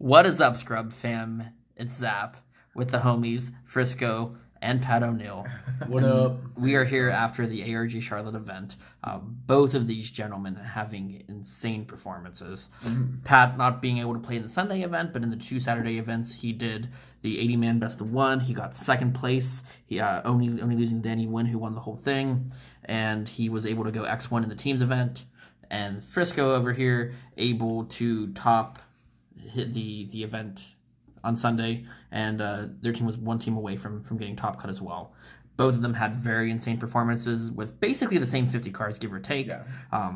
What is up, Scrub fam? It's Zap with the homies, Frisco and Pat O'Neill. What up? We are here after the ARG Charlotte event. Both of these gentlemen having insane performances. Pat not being able to play in the Sunday event, but in the two Saturday events, he did the 80-man best of one. He got second place. He only losing Danny Wynn, who won the whole thing, and he was able to go X1 in the teams event. And Frisco over here able to hit the event on Sunday, and their team was one team away from getting top cut as well. Both of them had very insane performances with basically the same 50 cards, give or take. Yeah,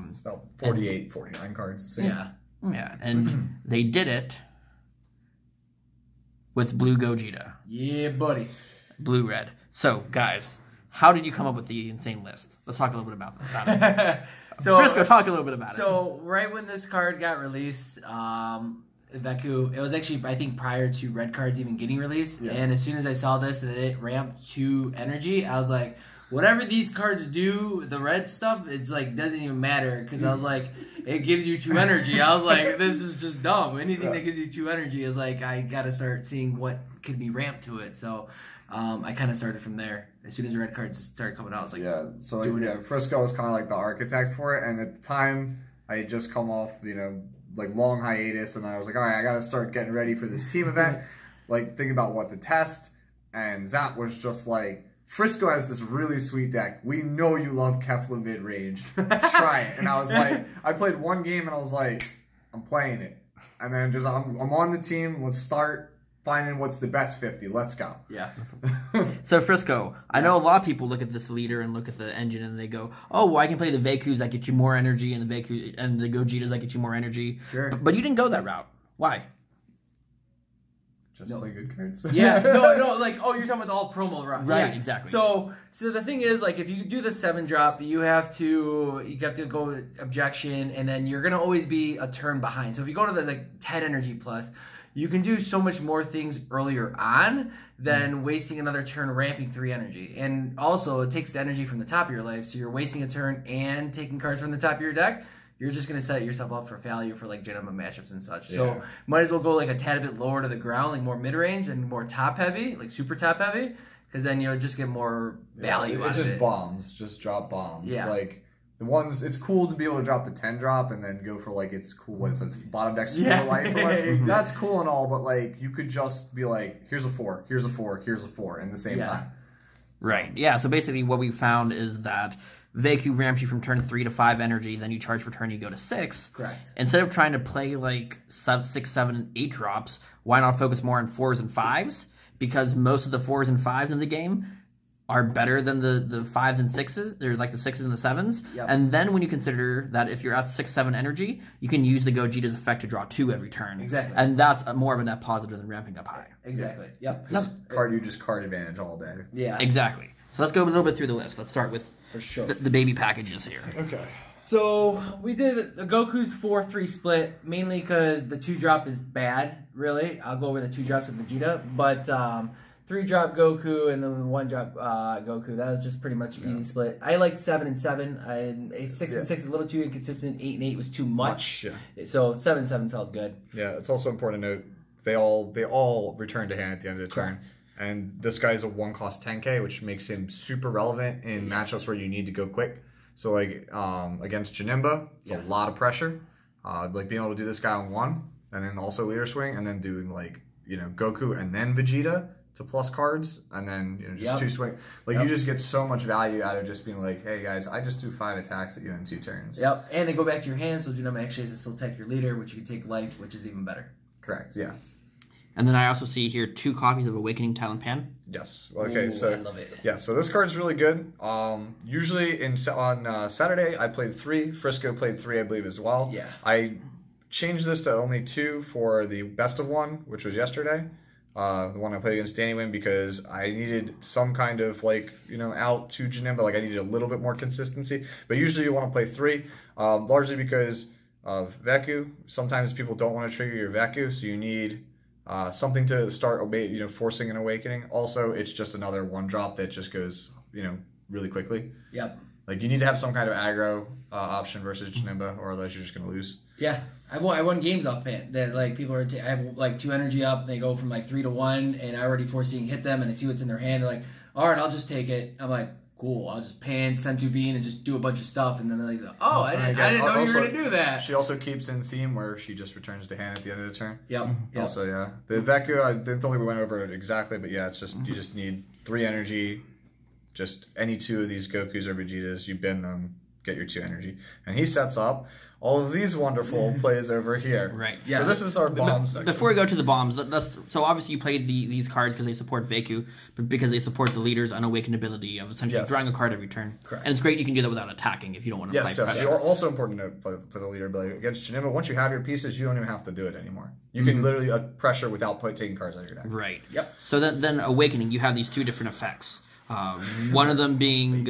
it's about 48, 49 cards. Yeah, and they did it with Blue Gogeta. Yeah, buddy. Blue-red. So, guys, how did you come up with the insane list? Let's talk a little bit about it. So, Frisco, talk a little bit about it. So, right when this card got released, Veku, it was actually, I think, prior to red cards even getting released. Yeah. And as soon as I saw this and it ramped to energy, I was like, whatever these cards do, the red stuff, it's like, doesn't even matter. Because I was like, it gives you 2 energy. I was like, this is just dumb. Anything that gives you 2 energy is like, I got to start seeing what could be ramped to it. So I kind of started from there. As soon as the red cards started coming out, I was like, so like, Frisco was kind of like the architect for it. And at the time, I had just come off, like long hiatus, and I was like, all right, I got to start getting ready for this team event, like thinking about what to test. And Zap was just like, Frisco has this really sweet deck. We know you love Kefla mid-range. Try it. And I was like, I played one game, and I was like, I'm playing it. And then just, I'm on the team. Let's start finding what's the best 50. Let's go. Yeah. So, Frisco, I know a lot of people look at this leader and look at the engine and they go, oh, well, I can play the Vekus that get you more energy and the Gogetas that get you more energy. Sure. But you didn't go that route. Why? Just play good cards. Yeah. No, like, oh, you're talking about the all promo route. Right, yeah. exactly. So the thing is, like, if you do the 7 drop, you have to go objection, and then you're going to always be a turn behind. So if you go to the 10 energy plus, you can do so much more things earlier on than wasting another turn ramping 3 energy. And also, it takes the energy from the top of your life, so you're wasting a turn and taking cards from the top of your deck. You're just going to set yourself up for failure for, like, Genoma matchups and such. Yeah. So, might as well go, like, a tad bit lower to the ground, like, more mid-range and more top-heavy, like, super top-heavy, because then you'll just get more value out of it. It's just bombs. Just drop bombs. Yeah. Like, the ones, it's cool to be able to drop the 10 drop and then go for, like, it's cool when it says bottom deck's full of life. That's cool and all, but, like, you could just be like, here's a 4, here's a 4, here's a 4 in the same time. So. Right. Yeah, so basically what we found is that Veku ramps you from turn 3 to 5 energy, then you charge for turn, you go to 6. Correct. Instead of trying to play, like, 6, 7, 8 drops, why not focus more on 4s and 5s? Because most of the 4s and 5s in the game are better than the 5s and 6s. They're like the 6s and the 7s. Yep. And then when you consider that if you're at 6, 7 energy, you can use the Gogeta's effect to draw 2 every turn. Exactly. And that's more of a net positive than ramping up high. Exactly. Yep. You just card advantage all day. Yeah. Exactly. So let's go a little bit through the list. Let's start with for sure the baby packages here. Okay. So we did a Goku's 4-3 split, mainly because the 2-drop is bad, really. I'll go over the 2 drops of Vegeta, but 3-drop Goku and then 1-drop Goku. That was just pretty much an easy split. I liked 7 and 7. A 6 and 6 was a little too inconsistent. 8 and 8 was too much. So 7 and 7 felt good. Yeah, it's also important to note they all return to hand at the end of the turn. And this guy's a 1-cost 10k, which makes him super relevant in matchups where you need to go quick. So like against Janemba, it's a lot of pressure. Like being able to do this guy on 1, and then also leader swing, and then doing like Goku and then Vegeta to plus cards, and then just 2 swing. Like you just get so much value out of just being like, hey guys, I just do 5 attacks at you in 2 turns. Yep, and they go back to your hand, so Genoma actually has to still take your leader, which you can take life, which is even better. Correct. Yeah. And then I also see here 2 copies of Awakening Talon Pan. Yes. Okay. Ooh, so I love it. Yeah. So this card's really good. Usually on Saturday I played 3. Frisco played 3, I believe, as well. Yeah. I changed this to only 2 for the best of 1, which was yesterday. The one I played against Danny Wynn, because I needed some kind of out to Janemba. Like I needed a little bit more consistency. But usually you want to play 3, largely because of Veku. Sometimes people don't want to trigger your Veku, so you need something to start forcing an awakening. Also, it's just another 1-drop that just goes really quickly. Yep. Like, you need to have some kind of aggro option versus Janemba, or else you're just going to lose. Yeah, I won games off Pan. That like people are, I have like 2 energy up, and they go from like 3 to 1, and I already foreseeing hit them, and I see what's in their hand. They're like, all right, I'll just take it. I'm like, cool. I'll just Pan, send 2 bean, and just do a bunch of stuff, and then they're like, oh, I didn't know you were gonna do that. She also keeps in theme where she just returns to hand at the end of the turn. Yep. Also, yeah, the Veku, I didn't think we went over it exactly, but yeah, it's just you just need 3 energy. Just any 2 of these Gokus or Vegetas, you bin them, get your 2 energy. And he sets up all of these wonderful plays over here. Right. Yeah. So this is our bomb section. Before we go to the bombs, so obviously you played these cards because they support Veku, but because they support the leader's unawakened ability of essentially drawing a card every turn. Correct. And it's great you can do that without attacking if you don't want to play pressure. Yes. Also important to note for the leader ability against Janemba, once you have your pieces, you don't even have to do it anymore. You can literally pressure without taking cards out of your deck. Right. Yep. So then awakening, you have these 2 different effects. One of them being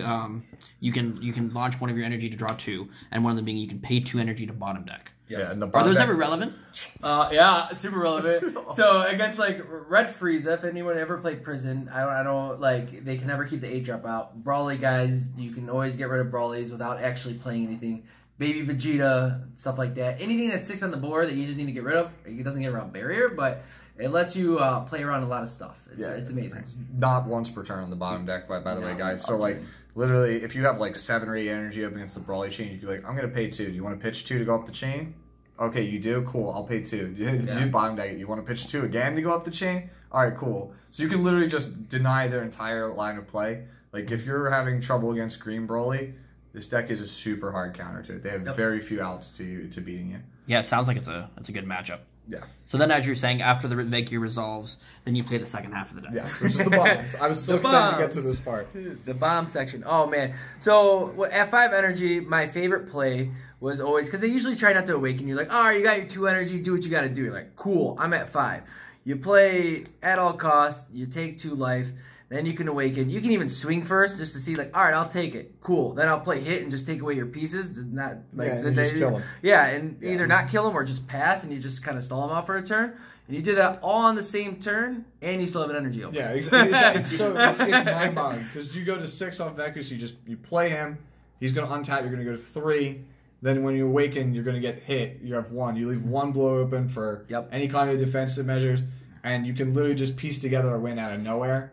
you can launch one of your energy to draw 2, and one of them being you can pay 2 energy to bottom deck. Yes. Yeah, and the Are bottom those deck, ever relevant? Yeah, super relevant. So against like Red Frieza, if anyone ever played Prison, I don't like they can never keep the 8-drop out. Brawly guys, you can always get rid of Brawlies without actually playing anything. Baby Vegeta, stuff like that. Anything that sticks on the board that you just need to get rid of. It doesn't get around barrier, but it lets you play around a lot of stuff. It's amazing. It's not once per turn on the bottom deck, by the way, guys. So, like, literally, if you have, like, 7 or 8 energy up against the Brawly chain, you can be like, I'm going to pay 2. Do you want to pitch 2 to go up the chain? Okay, you do? Cool, I'll pay 2. You bottom deck it. You want to pitch 2 again to go up the chain? All right, cool. So you can literally just deny their entire line of play. Like, if you're having trouble against Green Brawly, this deck is a super hard counter to it. They have very few outs to beating you. Yeah, it sounds like it's a good matchup. Yeah. So then, as you're saying, after the Veku resolves, then you play the second half of the deck. Yes, which is the bombs. I was so excited to get to this part. The bomb section. Oh, man. So, at 5 energy, my favorite play was always, because they usually try not to awaken you. Like, oh, you got your 2 energy, do what you got to do. You're like, cool, I'm at 5. You play at all costs, you take 2 life, then you can awaken. You can even swing first just to see, like, all right, I'll take it. Cool. Then I'll play hit and just take away your pieces. Not like and you just kill them. Yeah, and either not kill them or just pass, and you just kind of stall them out for a turn. And you do that all on the same turn, and you still have an energy open. Yeah, exactly. It's mind-boggling because you go to 6 on Veku, so you play him. He's going to untap. You're going to go to 3. Then when you awaken, you're going to get hit. You have 1. You leave 1 blow open for any kind of defensive measures, and you can literally just piece together a win out of nowhere.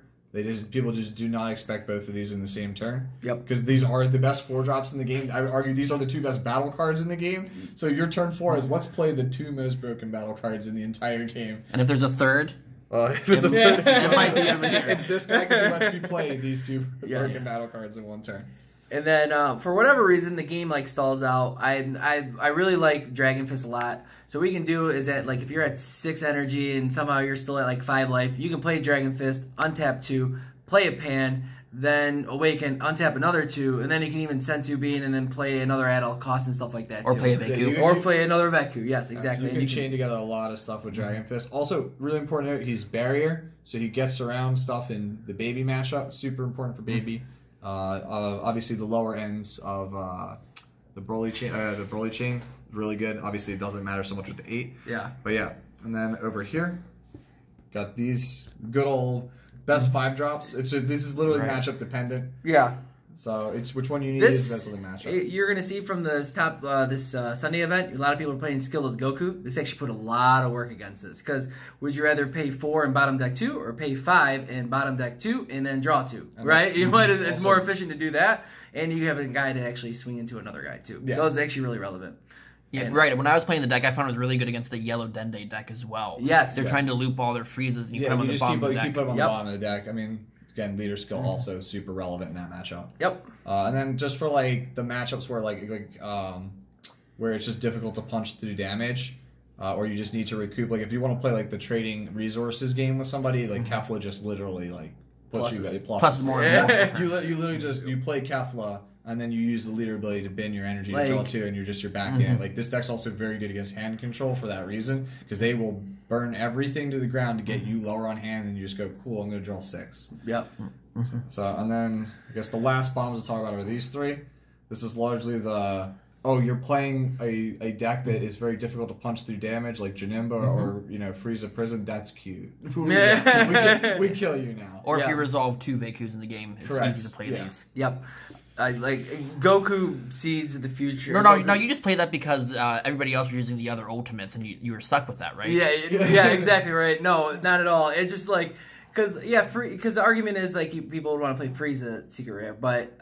People just do not expect both of these in the same turn. Yep. Because these are the best 4-drops in the game. I would argue these are the 2 best battle cards in the game. So your turn 4 is let's play the 2 most broken battle cards in the entire game. And if there's a third, if it's a third, it might be over here. It's this guy because he lets me play these 2 broken battle cards in 1 turn. And then for whatever reason, the game like stalls out. I really like Dragon Fist a lot. So what we can do is that like if you're at 6 energy and somehow you're still at like 5 life, you can play Dragon Fist, untap 2, play a Pan, then awaken, untap another 2, and then you can even Sensu Bean and then play another at all costs and stuff like that. Or too. play a Veku. Or play another Veku. Yes, exactly. So you can chain together a lot of stuff with Dragon Fist. Also, really important to note, he's barrier, so he gets around stuff in the baby mashup. Super important for baby. Obviously, the lower ends of the Broly chain is really good. Obviously, it doesn't matter so much with the 8. Yeah. But yeah, and then over here, got these good old best 5-drops. This is literally matchup dependent. Yeah. So it's which one you need is best of the matchup. You're gonna see from this Sunday event, a lot of people are playing Skillless Goku. This actually put a lot of work against this because would you rather pay 4 and bottom deck 2 or pay 5 and bottom deck 2 and then draw 2? And right? It's more efficient to do that, and you have a guy to actually swing into another guy too. Yeah. So it's actually really relevant. Yeah, right. When I was playing the deck, I found it was really good against the yellow Dende deck as well. Yes. They're trying to loop all their freezes, and you put them on the bottom of the deck. You keep them on the bottom of the deck. I mean, again, leader skill also super relevant in that matchup. Yep. And then just for like the matchups where where it's just difficult to punch through damage, or you just need to recoup. Like if you want to play like the trading resources game with somebody, like Kefla just literally like puts you plus more. Yeah. You literally just play Kefla. And then you use the leader ability to bin your energy to draw 2, and you're back in it. Like this deck's also very good against hand control for that reason, because they will burn everything to the ground to get you lower on hand, and you just go, cool, I'm going to draw 6. Yep. So, and then I guess the last bombs to talk about are these 3. This is largely the oh, you're playing a deck that is very difficult to punch through damage, like Janemba or Frieza Prison. That's cute. we kill you now. Or if you resolve 2 Vekus in the game, it's easy to play these. Yep. Like Goku sees the future. No, you just play that because everybody else was using the other ultimates, and you were stuck with that, right? Yeah, exactly right. No, not at all. It's just like because the argument is like people would want to play Frieza Secret Rare, but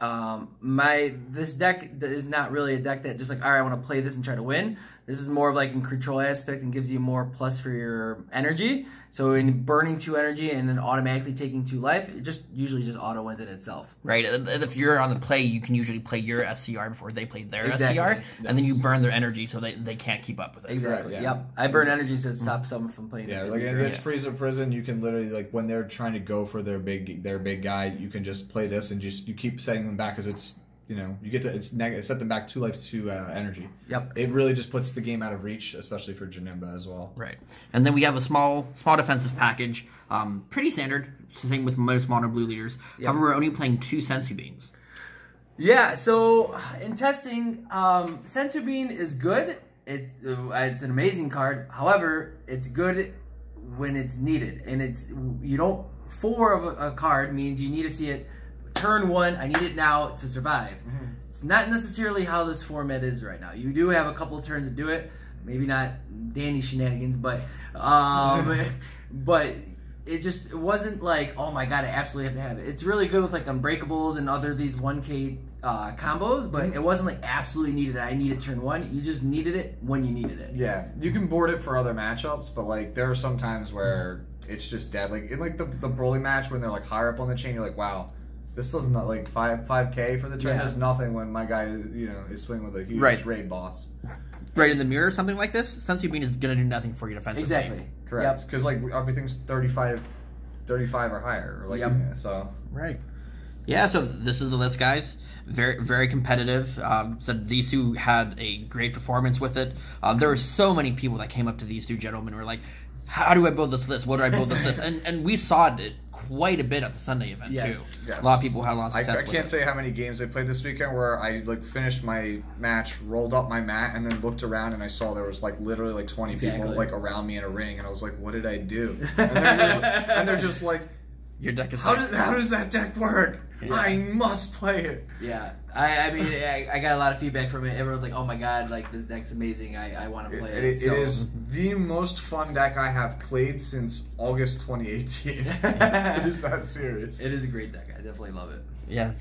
this deck is not really a deck that just like, all right, I want to play this and try to win. This is more of like a control aspect and gives you more plus for your energy. So in burning 2 energy and then automatically taking 2 life, it usually just auto wins it itself. Right. And if you're on the play, you can usually play your SCR before they play their SCR, and then you burn their energy so they can't keep up with it. Exactly. Right, yeah. Yep. I burn energy to stop someone from playing. Yeah, like it's Frieza Prison. You can literally like when they're trying to go for their big guy, you can just play this and you keep setting them back because it's. You get to set them back 2 life to energy. Yep. It really just puts the game out of reach, especially for Janemba as well. Right. And then we have a small defensive package. Pretty standard. Same with most mono blue leaders. Yep. However, we're only playing 2 Sensu Beans. Yeah, so in testing, Sensu Bean is good. It's an amazing card. However, it's good when it's needed. And 4 of a card means you need to see it turn 1, I need it now to survive. It's not necessarily how this format is right now. You do have a couple of turns to do it. Maybe not Danny shenanigans, but but it wasn't like, oh my god, I absolutely have to have it. It's really good with like Unbreakables and other these 1K combos, but it wasn't like absolutely needed that I needed turn 1. You just needed it when you needed it. Yeah, you can board it for other matchups, but like there are some times where it's just dead. Like in like the Broly match when they're like higher up on the chain, you're like, wow. This does not like 5K for the turn. Does nothing when my guy is swinging with a huge raid boss. Right in the mirror, something like this. Sensu Bean is gonna do nothing for you defensively. Exactly. Correct. Because like everything's 35 or higher. Or like so. Right. Yeah. So this is the list, guys. Very very competitive. So these 2 had a great performance with it. There were so many people that came up to these 2 gentlemen and were like, how do I build this list? What do I build this list? And we saw it quite a bit at the Sunday event, too. Yes. A lot of people had a lot of success I can't say how many games I played this weekend where I like finished my match, rolled up my mat, and then looked around and I saw there was like literally like 20 people like around me in a ring, and I was like, what did I do? And they're just like, your deck is how does that deck work? Yeah. I must play it. Yeah. I mean, I got a lot of feedback from it. Everyone's like, oh my god, like this deck's amazing. I want to play it. It is the most fun deck I have played since August 2018. It is that serious. It is a great deck. I definitely love it. Yeah.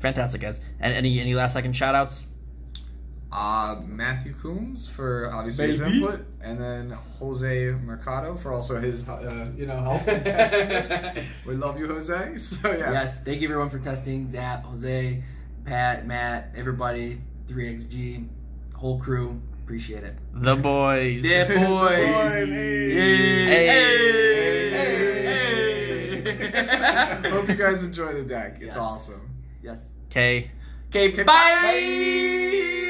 Fantastic, guys. And any last second shout outs? Matthew Coombs for obviously his input, and then Jose Mercado for also his help in testing this. We love you, Jose. So yes, thank you everyone for testing. Zap, Jose, Pat, Matt, everybody, 3XG, whole crew, appreciate it. The boys. The boys. Hey. Hope you guys enjoy the deck. It's awesome. Yes. Okay. Bye.